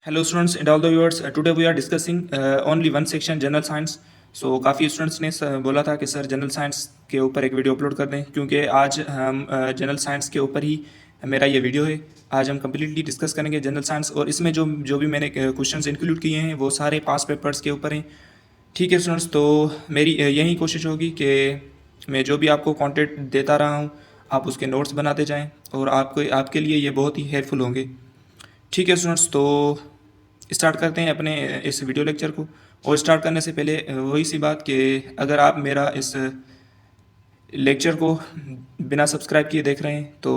Hello students and all the viewers. Today we are discussing only one section general science. So काफ़ी students ने बोला था कि sir general science के ऊपर एक वीडियो अपलोड कर दें क्योंकि आज हम जनरल साइंस के ऊपर ही मेरा ये वीडियो है। आज हम कम्प्लीटली डिस्कस करेंगे जनरल साइंस और इसमें जो जो भी मैंने क्वेश्चंस इंक्लूड किए हैं वो सारे पास पेपर्स के ऊपर हैं। ठीक है स्टूडेंट्स, तो मेरी यही कोशिश होगी कि मैं जो भी आपको कंटेंट देता रहा हूँ आप उसके नोट्स बनाते जाएँ और आपके लिए ये बहुत ही हेल्पफुल होंगे। ठीक है स्टूडेंट्स, तो स्टार्ट करते हैं अपने इस वीडियो लेक्चर को। और स्टार्ट करने से पहले वही सी बात कि अगर आप मेरा इस लेक्चर को बिना सब्सक्राइब किए देख रहे हैं तो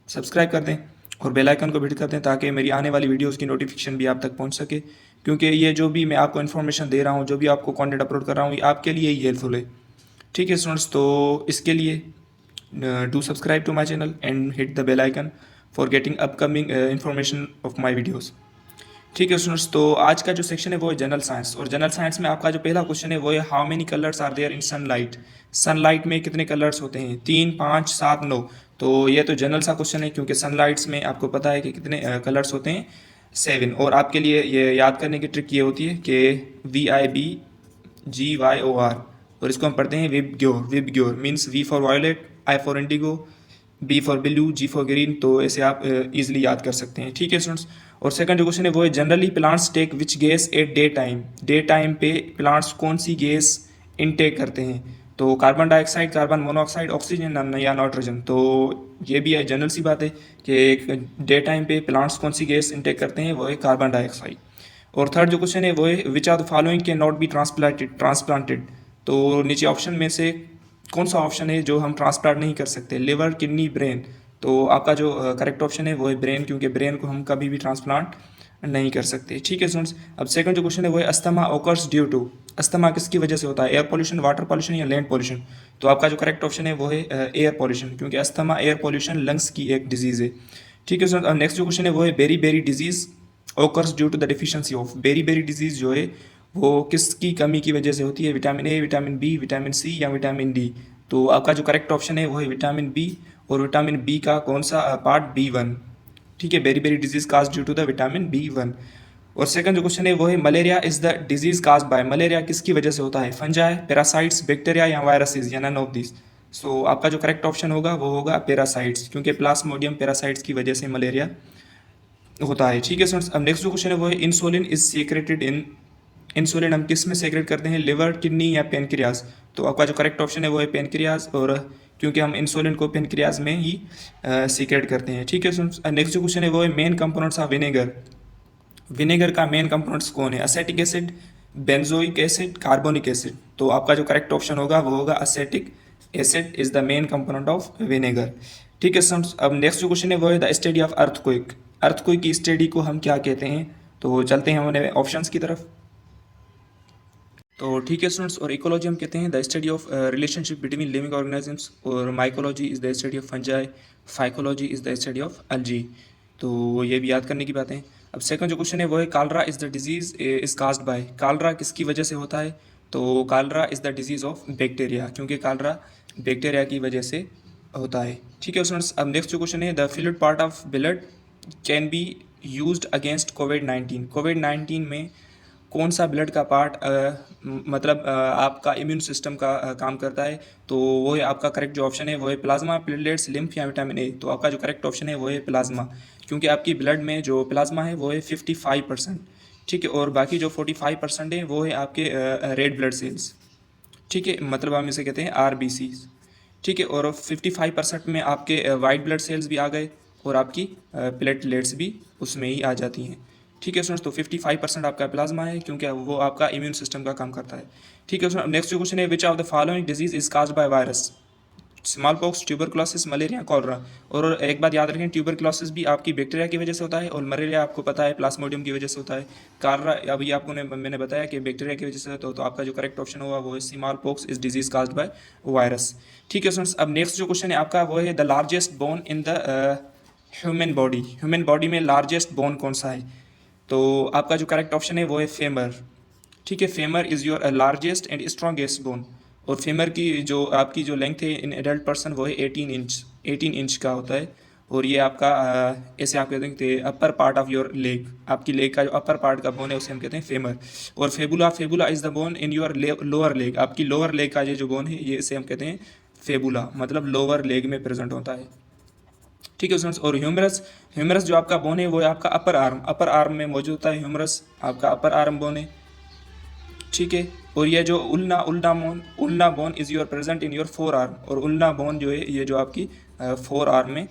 सब्सक्राइब कर दें और बेल आइकन को भी हिट कर दें ताकि मेरी आने वाली वीडियोस की नोटिफिकेशन भी आप तक पहुंच सके, क्योंकि ये जो भी मैं आपको इन्फॉर्मेशन दे रहा हूँ, जो भी आपको कंटेंट अपलोड कर रहा हूँ, ये आपके लिए ही हेल्पफुल है। ठीक है स्टूडेंट्स, तो इसके लिए do subscribe to my channel and hit the bell icon for getting upcoming information of my videos. ठीक है स्टूडेंट्स, तो आज का जो सेक्शन है वो है जनरल साइंस और जनरल साइंस में आपका जो पहला क्वेश्चन है वो है how many colours are there in sunlight. Sunlight में कितने कलर्स होते हैं? 3, 5, 7, 9। तो ये तो जनरल सा क्वेश्चन है क्योंकि सनलाइट्स में आपको पता है कि कितने कलर्स होते हैं, 7। और आपके लिए ये याद करने की ट्रिक ये होती है कि VIBGYOR और इसको हम पढ़ते हैं VIBGYOR. VIBGYOR means V for violet, I for indigo, B for blue, G for green. तो ऐसे आप इजीली याद कर सकते हैं। ठीक है स्टूडेंट्स, और सेकंड जो क्वेश्चन है वो है generally plants take which gas at day time. Day time पे प्लांट्स कौन सी गैस इनटेक करते हैं? तो carbon dioxide, carbon monoxide, oxygen या नाइट्रोजन। तो ये भी है जनरल सी बात है कि डे टाइम पे प्लांट्स कौन सी गैस इनटेक करते हैं, वो है कार्बन डाइऑक्साइड। और थर्ड जो क्वेश्चन है वो है which are the following can not be transplanted. तो नीचे ऑप्शन में से कौन सा ऑप्शन है जो हम ट्रांसप्लांट नहीं कर सकते? Liver, kidney, brain. तो आपका जो करेक्ट ऑप्शन है वो है ब्रेन, क्योंकि ब्रेन को हम कभी भी ट्रांसप्लांट नहीं कर सकते। ठीक है स्टूडेंट्स, अब सेकंड जो क्वेश्चन है वो है asthma occurs due to. Asthma किसकी वजह से होता है? एयर पॉल्यूशन, वाटर पॉल्यूशन या लैंड पॉल्यूशन। तो आपका जो करेक्ट ऑप्शन है वो है एयर पॉल्यूशन, क्योंकि अस्थमा एयर पॉल्यूशन लंग्स की एक डिजीज़ है। ठीक है स्टूडेंट्स, अब नेक्स्ट जो क्वेश्चन है वो है beriberi disease occurs due to the deficiency of. Beriberi disease जो है वो किसकी कमी की वजह से होती है? Vitamin A, vitamin B, vitamin C या विटामिन डी। तो आपका जो करेक्ट ऑप्शन है वो है विटामिन बी, और विटामिन बी का कौन सा पार्ट? B1। ठीक है, beriberi disease cause due to the vitamin B1। और सेकंड जो क्वेश्चन है वो है malaria is the disease cause by. Malaria किसकी वजह से होता है? फंजाई, पैरासाइट्स, बैक्टीरिया या वायरसेस या नन ऑफ दिस। सो आपका जो करेक्ट ऑप्शन होगा वो होगा पैरासाइट्स, क्योंकि प्लाज्मोडियम पैरासाइट्स की वजह से मलेरिया होता है। ठीक है स्टूडेंट्स, अब नेक्स्ट जो क्वेश्चन है वो है insulin is secreted in. Insulin हम किस में सेक्रेट करते हैं? लिवर, किडनी या पेनक्रियाज। तो आपका जो करेक्ट ऑप्शन है वो है पेनक्रियाज, और क्योंकि हम इंसुलिन को पेनक्रियाज में ही सीक्रेट करते हैं। ठीक है स्टूडेंट्स, नेक्स्ट जो क्वेश्चन है वो है main components of vinegar. Vinegar का मेन कंपोनेंट्स कौन है? Acetic acid, benzoic acid, carbonic acid. तो आपका जो करेक्ट ऑप्शन होगा वो होगा acetic acid is the main component of vinegar. ठीक है स्टूडेंट्स, अब नेक्स्ट जो क्वेश्चन है वो है the study of earthquake. Earthquake की स्टडी को हम क्या कहते हैं? तो चलते हैं हमारे ऑप्शंस की तरफ। तो ठीक है स्टूडेंट्स, और इकोलॉजी हम कहते हैं the study of relationship between living organisms, और mycology is the study of fungi, phycology is the study of algae. तो ये भी याद करने की बातें। अब सेकंड जो क्वेश्चन है वो है Kalra is the disease is caused bye. Kalra किसकी वजह से होता है? तो Kalra is the disease of bacteria, क्योंकि कालरा बैक्टीरिया की वजह से होता है। ठीक है स्टूडेंट्स, अब नेक्स्ट जो क्वेश्चन है the fluid part of blood can be used against कोविड-19। कोविड-19 में कौन सा ब्लड का पार्ट मतलब आपका इम्यून सिस्टम का काम करता है? तो वो है आपका करेक्ट जो ऑप्शन है वो है प्लाज्मा, प्लेटलेट्स, लिम्फ या विटामिन ए। तो आपका जो करेक्ट ऑप्शन है वो है प्लाज्मा, क्योंकि आपकी ब्लड में जो प्लाज्मा है वो है 55%। ठीक है, और बाकी जो 45% है वो है आपके रेड ब्लड सेल्स। ठीक है, मतलब हम इसे कहते हैं RBC। ठीक है, और 55% में आपके वाइट ब्लड सेल्स भी आ गए और आपकी प्लेटलेट्स भी उसमें ही आ जाती हैं। ठीक है स्टूडेंट्स, तो 55% आपका प्लाज्मा है, क्योंकि वो आपका इम्यून सिस्टम का काम करता है। ठीक है स्टूडेंट, नेक्स्ट जो क्वेश्चन है which of the following disease is caused by virus. Small pox, tuberculosis, malaria, cholera. और एक बात याद रखें, ट्यूबरक्लोसिस भी आपकी बैक्टीरिया की वजह से होता है और मलेरिया आपको पता है प्लाज्मोडियम की वजह से होता है। कॉलरा अभी आपको मैंने बताया कि बैक्टीरिया की वजह से होता है। तो आपका जो करेक्ट ऑप्शन होगा वो है small pox is disease caused by virus. ठीक है स्टूडेंट्स, अब नेक्स्ट जो क्वेश्चन है आपका वो है the largest bone in the human body. Human body में लार्जेस्ट बोन कौन सा है? तो आपका जो करेक्ट ऑप्शन है वो है फेमर। ठीक है, femur is your largest and strongest bone. और फेमर की जो आपकी जो लेंथ है इन एडल्ट पर्सन वो है 18 इंच। 18 इंच का होता है और ये आपका ऐसे आप कहते हैं अपर पार्ट ऑफ योर लेग, आपकी लेग का जो अपर पार्ट का बोन है उसे हम कहते हैं फेमर। और fabula, fabula is the bone in your lower leg, आपकी लोअर लेग का ये जो बोन है ये इसे हम कहते हैं फेबुला, मतलब लोअर लेग में प्रेजेंट होता है। ठीक है स्टूडेंट्स। और ह्यूमरस, ह्यूमरस जो आपका बोन है वो है आपका अपर आर्म में मौजूद होता है। ह्यूमरस आपका अपर आर्म बोन है। ठीक है। और ये जो उल्ना bone is your present in your four arm, और उल्ना बोन जो है ये जो आपकी फोर आर्म में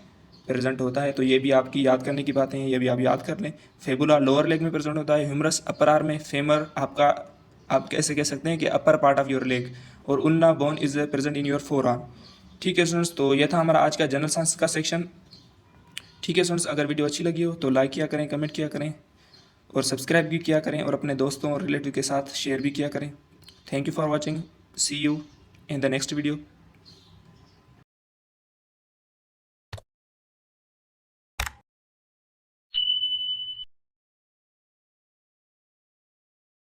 प्रेजेंट होता है। तो ये भी आपकी याद करने की बातें हैं, ये भी आप याद कर लें। फेबुला लोअर लेग में प्रेजेंट होता है, ह्यूमरस अपर आर्म में, फेमर आपका आप कैसे कह सकते हैं कि upper part of your leg, और ulna bone is present in your forearm. ठीक है स्टूडेंट्स, तो यह था हमारा आज का जनरल साइंस का सेक्शन। ठीक है स्टूडेंट्स, अगर वीडियो अच्छी लगी हो तो लाइक किया करें, कमेंट किया करें और सब्सक्राइब भी किया करें, और अपने दोस्तों और रिलेटिव के साथ शेयर भी किया करें। Thank you for watching, see you in the next video.